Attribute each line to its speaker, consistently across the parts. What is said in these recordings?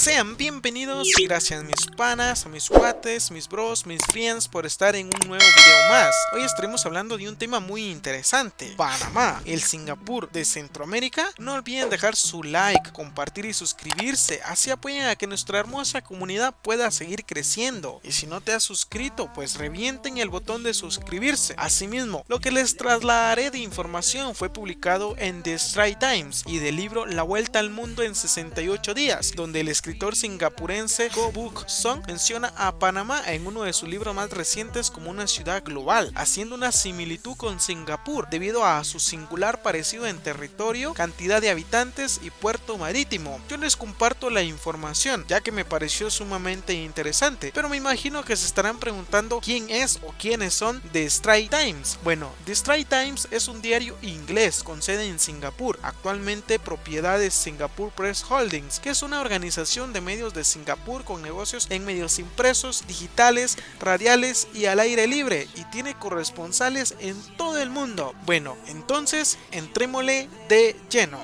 Speaker 1: Sean bienvenidos y gracias mis panas, a mis cuates, mis bros, mis friends por estar en un nuevo video más. Hoy estaremos hablando de un tema muy interesante: Panamá, el Singapur de Centroamérica. No olviden dejar su like, compartir y suscribirse, así apoyan a que nuestra hermosa comunidad pueda seguir creciendo. Y si no te has suscrito, pues revienten el botón de suscribirse. Asimismo, lo que les trasladaré de información fue publicado en The Straits Times y del libro La Vuelta al Mundo en 68 días, donde el escritor singapurense Koh Book Song menciona a Panamá en uno de sus libros más recientes como una ciudad global, haciendo una similitud con Singapur debido a su singular parecido en territorio, cantidad de habitantes y puerto marítimo. Yo les comparto la información ya que me pareció sumamente interesante, pero me imagino que se estarán preguntando quién es o quiénes son The Straits Times. Bueno, The Straits Times es un diario inglés con sede en Singapur, actualmente propiedad de Singapore Press Holdings, que es una organización de medios de Singapur con negocios en medios impresos, digitales, radiales y al aire libre, y tiene corresponsales en todo el mundo. Bueno, entonces entrémosle de lleno.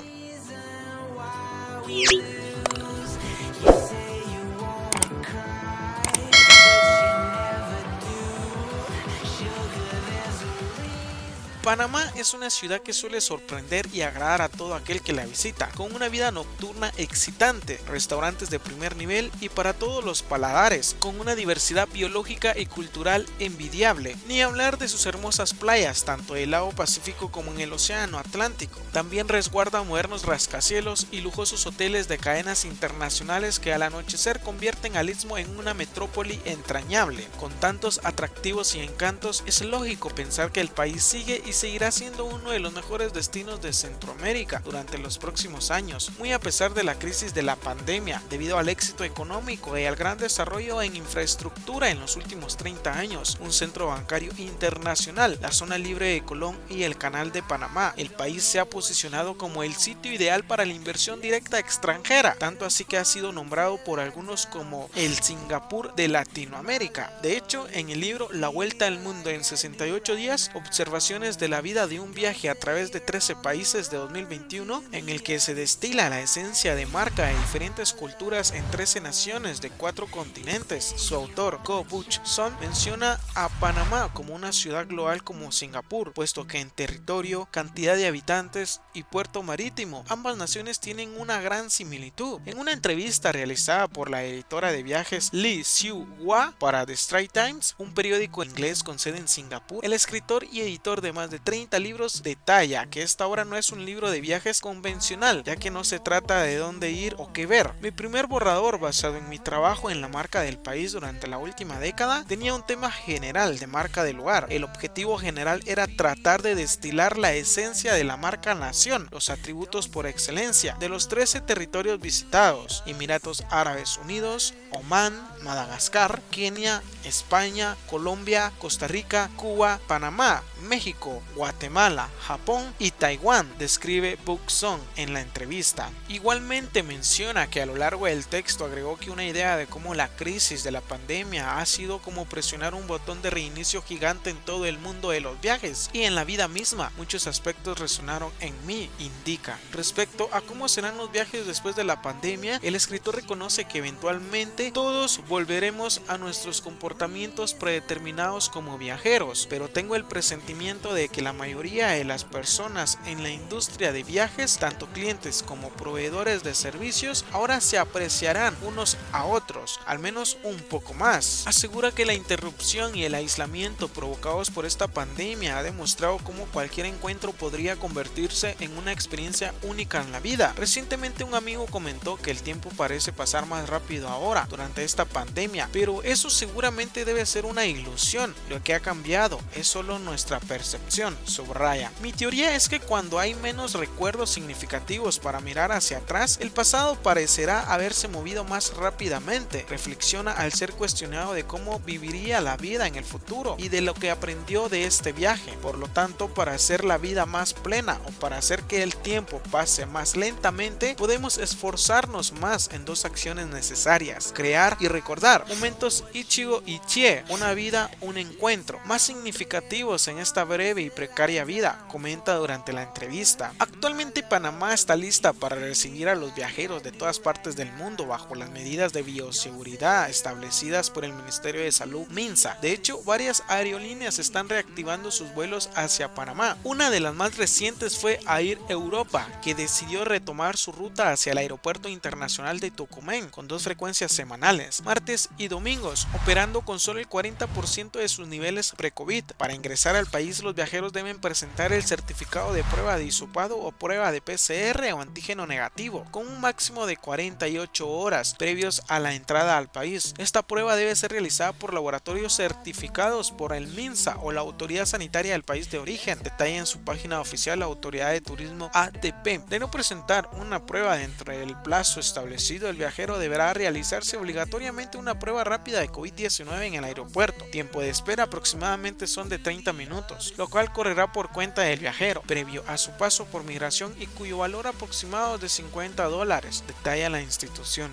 Speaker 1: Panamá es una ciudad que suele sorprender y agradar a todo aquel que la visita, con una vida nocturna excitante, restaurantes de primer nivel y para todos los paladares, con una diversidad biológica y cultural envidiable, ni hablar de sus hermosas playas, tanto del lado Pacífico como en el Océano Atlántico. También resguarda modernos rascacielos y lujosos hoteles de cadenas internacionales que al anochecer convierten al istmo en una metrópoli entrañable. Con tantos atractivos y encantos, es lógico pensar que el país sigue y seguirá siendo uno de los mejores destinos de Centroamérica durante los próximos años, muy a pesar de la crisis de la pandemia, debido al éxito económico y al gran desarrollo en infraestructura en los últimos 30 años, un centro bancario internacional, la zona libre de Colón y el canal de Panamá. El país se ha posicionado como el sitio ideal para la inversión directa extranjera, tanto así que ha sido nombrado por algunos como el Singapur de Latinoamérica. De hecho, en el libro La Vuelta al Mundo en 68 días, observaciones de la vida de un viaje a través de 13 países de 2021, en el que se destila la esencia de marca de diferentes culturas en 13 naciones de 4 continentes. Su autor, Koh Book Song, menciona a Panamá como una ciudad global como Singapur, puesto que en territorio, cantidad de habitantes y puerto marítimo, ambas naciones tienen una gran similitud. En una entrevista realizada por la editora de viajes Lee Siu-hwa para The Straits Times, un periódico inglés con sede en Singapur, el escritor y editor de más de 30 libros detalla que esta obra no es un libro de viajes convencional, ya que no se trata de dónde ir o qué ver. Mi primer borrador, basado en mi trabajo en la marca del país durante la última década, tenía un tema general de marca del lugar. El objetivo general era tratar de destilar la esencia de la marca nación, los atributos por excelencia de los 13 territorios visitados: Emiratos Árabes Unidos, Omán, Madagascar, Kenia, España, Colombia, Costa Rica, Cuba, Panamá, México, Guatemala, Japón y Taiwán, describe Book Song en la entrevista. Igualmente menciona que a lo largo del texto agregó que una idea de cómo la crisis de la pandemia ha sido como presionar un botón de reinicio gigante en todo el mundo de los viajes y en la vida misma. Muchos aspectos resonaron en mí, indica. Respecto a cómo serán los viajes después de la pandemia, el escritor reconoce que eventualmente todos volveremos a nuestros comportamientos predeterminados como viajeros, pero tengo el presentimiento de que la mayoría de las personas en la industria de viajes, tanto clientes como proveedores de servicios, ahora se apreciarán unos a otros, al menos un poco más. Asegura que la interrupción y el aislamiento provocados por esta pandemia ha demostrado cómo cualquier encuentro podría convertirse en una experiencia única en la vida. Recientemente un amigo comentó que el tiempo parece pasar más rápido ahora durante esta pandemia, pero eso seguramente debe ser una ilusión. Lo que ha cambiado es solo nuestra percepción, subraya. Mi teoría es que cuando hay menos recuerdos significativos para mirar hacia atrás, el pasado parecerá haberse movido más rápidamente. Reflexiona al ser cuestionado de cómo viviría la vida en el futuro y de lo que aprendió de este viaje. Por lo tanto, para hacer la vida más plena o para hacer que el tiempo pase más lentamente, podemos esforzarnos más en dos acciones necesarias: crear y recordar momentos Ichigo y Chie, una vida, un encuentro, más significativos en esta breve y precaria vida, comenta durante la entrevista. Actualmente Panamá está lista para recibir a los viajeros de todas partes del mundo bajo las medidas de bioseguridad establecidas por el Ministerio de Salud MINSA. De hecho, varias aerolíneas están reactivando sus vuelos hacia Panamá. Una de las más recientes fue Air Europa, que decidió retomar su ruta hacia el Aeropuerto Internacional de Tocumen con 2 frecuencias semanales, martes y domingos, operando con solo el 40% de sus niveles pre-COVID. Para ingresar al país, los viajeros deben presentar el certificado de prueba de hisopado o prueba de PCR o antígeno negativo, con un máximo de 48 horas previos a la entrada al país. Esta prueba debe ser realizada por laboratorios certificados por el MINSA o la autoridad sanitaria del país de origen, detalla en su página oficial la Autoridad de Turismo ATP. De no presentar una prueba dentro del plazo establecido, el viajero deberá realizarse obligatoriamente una prueba rápida de COVID-19 en el aeropuerto. Tiempo de espera aproximadamente son de 30 minutos, lo cual correrá por cuenta del viajero, previo a su paso por migración y cuyo valor aproximado es de $50, detalla la institución.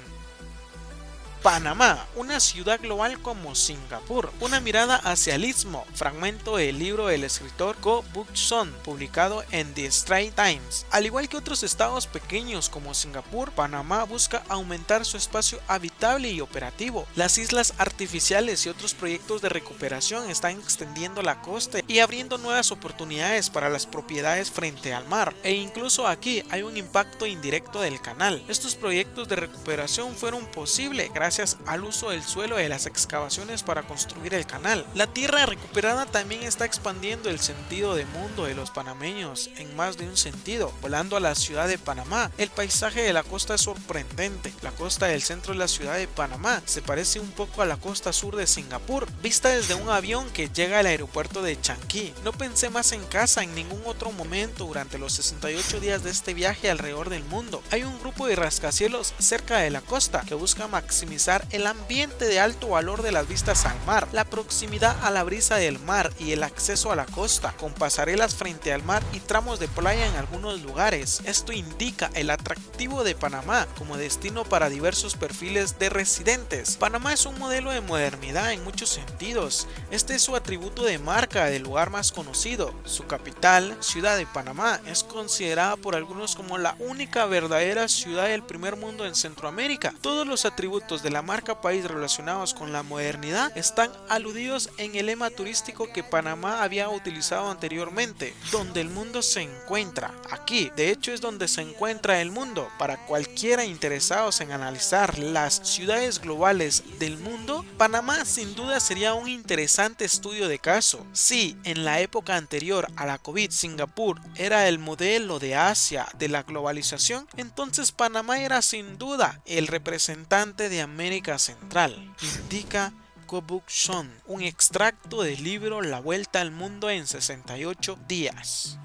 Speaker 1: Panamá, una ciudad global como Singapur, una mirada hacia el istmo, fragmento del libro del escritor Ko Buk-son, publicado en The Straits Times. Al igual que otros estados pequeños como Singapur, Panamá busca aumentar su espacio habitable y operativo. Las islas artificiales y otros proyectos de recuperación están extendiendo la costa y abriendo nuevas oportunidades para las propiedades frente al mar, e incluso aquí hay un impacto indirecto del canal. Estos proyectos de recuperación fueron posibles gracias al uso del suelo de las excavaciones para construir el canal. La tierra recuperada también está expandiendo el sentido de mundo de los panameños en más de un sentido. Volando a la ciudad de Panamá, el paisaje de la costa es sorprendente. La costa del centro de la ciudad de Panamá se parece un poco a la costa sur de Singapur, vista desde un avión que llega al aeropuerto de Changi. No pensé más en casa en ningún otro momento durante los 68 días de este viaje alrededor del mundo. Hay un grupo de rascacielos cerca de la costa que busca maximizar el ambiente de alto valor de las vistas al mar, la proximidad a la brisa del mar y el acceso a la costa, con pasarelas frente al mar y tramos de playa en algunos lugares. Esto indica el atractivo de Panamá como destino para diversos perfiles de residentes. Panamá es un modelo de modernidad en muchos sentidos. Este es su atributo de marca del lugar más conocido. Su capital, Ciudad de Panamá, es considerada por algunos como la única verdadera ciudad del primer mundo en Centroamérica. Todos los atributos de la marca país relacionados con la modernidad están aludidos en el lema turístico que Panamá había utilizado anteriormente: donde el mundo se encuentra. Aquí, de hecho, es donde se encuentra el mundo. Para cualquiera interesados en analizar las ciudades globales del mundo, Panamá sin duda sería un interesante estudio de caso. Si en la época anterior a la COVID Singapur era el modelo de Asia de la globalización, entonces Panamá era sin duda el representante de América Central, indica Ko Buk-son, un extracto del libro La Vuelta al Mundo en 68 días.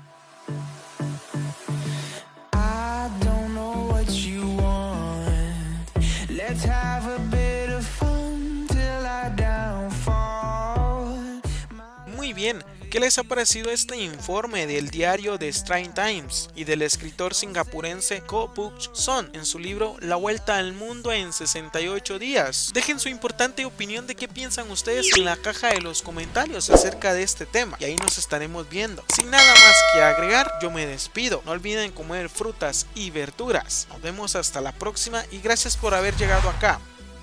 Speaker 1: Muy bien, ¿qué les ha parecido este informe del diario The Straits Times y del escritor singapurense Ko Buk-son en su libro La Vuelta al Mundo en 68 días? Dejen su importante opinión de qué piensan ustedes en la caja de los comentarios acerca de este tema y ahí nos estaremos viendo. Sin nada más que agregar, yo me despido. No olviden comer frutas y verduras. Nos vemos hasta la próxima y gracias por haber llegado acá.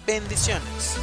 Speaker 1: Bendiciones.